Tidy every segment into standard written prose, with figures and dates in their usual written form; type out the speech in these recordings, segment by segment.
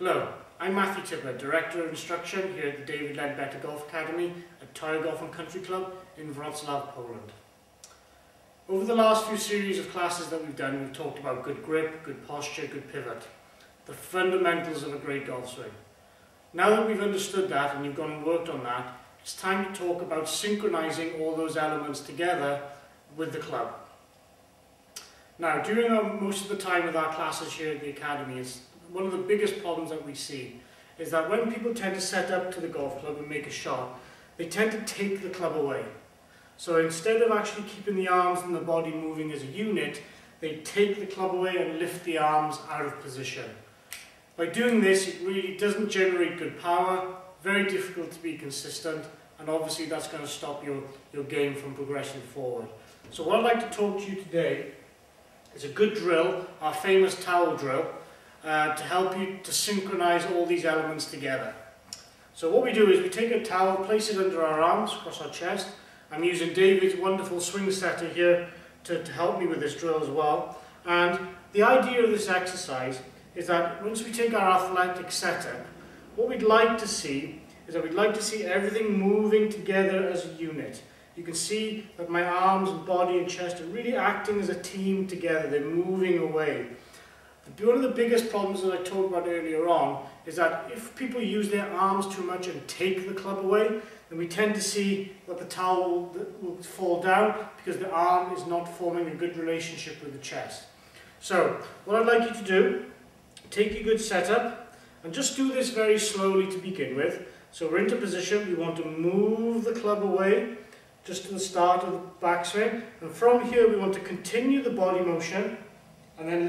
Hello, I'm Matthew Tipper, Director of Instruction here at the David Ledbetter Golf Academy at Toy Golf and Country Club in Wrocław, Poland. Over the last few series of classes that we've done, we've talked about good grip, good posture, good pivot, the fundamentals of a great golf swing. Now that we've understood that and you've gone and worked on that, it's time to talk about synchronizing all those elements together with the club. Now, during most of the time with our classes here at the Academy, one of the biggest problems that we see is that when people tend to set up to the golf club and make a shot, they tend to take the club away. So instead of actually keeping the arms and the body moving as a unit, they take the club away and lift the arms out of position. By doing this, it really doesn't generate good power, very difficult to be consistent, and obviously that's going to stop your game from progressing forward. So what I'd like to talk to you today is a good drill, our famous towel drill, to help you to synchronize all these elements together. So what we do is we take a towel, place it under our arms, across our chest. I'm using David's wonderful swing setter here to help me with this drill as well. And the idea of this exercise is that once we take our athletic setup, what we'd like to see is that we'd like to see everything moving together as a unit. You can see that my arms and body and chest are really acting as a team together. They're moving away. One of the biggest problems that I talked about earlier on is that if people use their arms too much and take the club away, then we tend to see that the towel will fall down because the arm is not forming a good relationship with the chest. So what I'd like you to do, take your good setup and just do this very slowly to begin with. So we're into position, we want to move the club away just to the start of the backswing, and from here we want to continue the body motion and then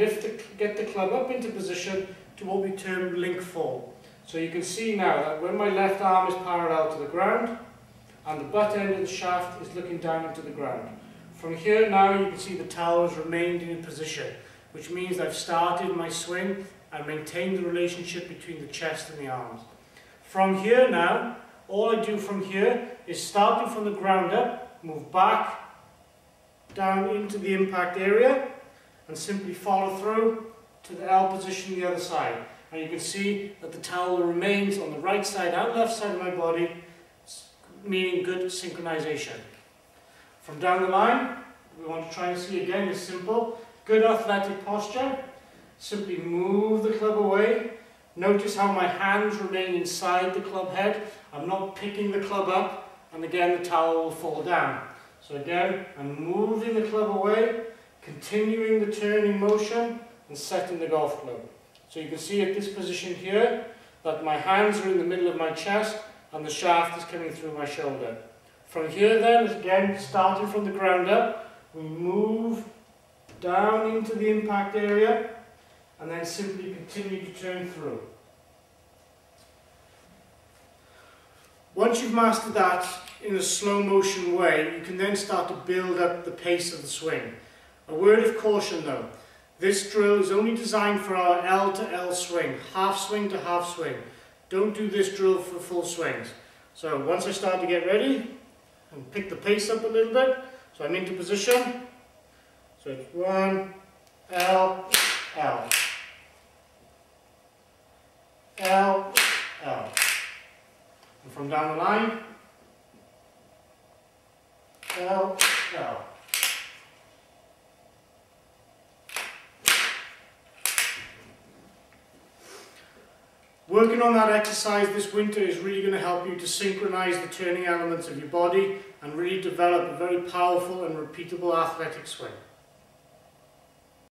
get the club up into position to what we term link fall. So you can see now that when my left arm is parallel to the ground and the butt end of the shaft is looking down into the ground. From here now you can see the towel has remained in position, which means I've started my swing and maintained the relationship between the chest and the arms. From here now, all I do from here is starting from the ground up, move back down into the impact area and simply follow through to the L position the other side. And you can see that the towel remains on the right side and left side of my body, meaning good synchronization. From down the line, we want to try and see again this simple, good athletic posture. Simply move the club away. Notice how my hands remain inside the club head. I'm not picking the club up, and again the towel will fall down. So again, I'm moving the club away, continuing the turning motion and setting the golf club. So you can see at this position here that my hands are in the middle of my chest and the shaft is coming through my shoulder. From here then, again, starting from the ground up, we move down into the impact area and then simply continue to turn through. Once you've mastered that in a slow motion way, you can then start to build up the pace of the swing. A word of caution though, this drill is only designed for our L to L swing, half swing to half swing. Don't do this drill for full swings. So once I start to get ready, and pick the pace up a little bit, so I'm into position. So it's 1, L, L. L, L. And from down the line, L, L. Working on that exercise this winter is really going to help you to synchronize the turning elements of your body and really develop a very powerful and repeatable athletic swing.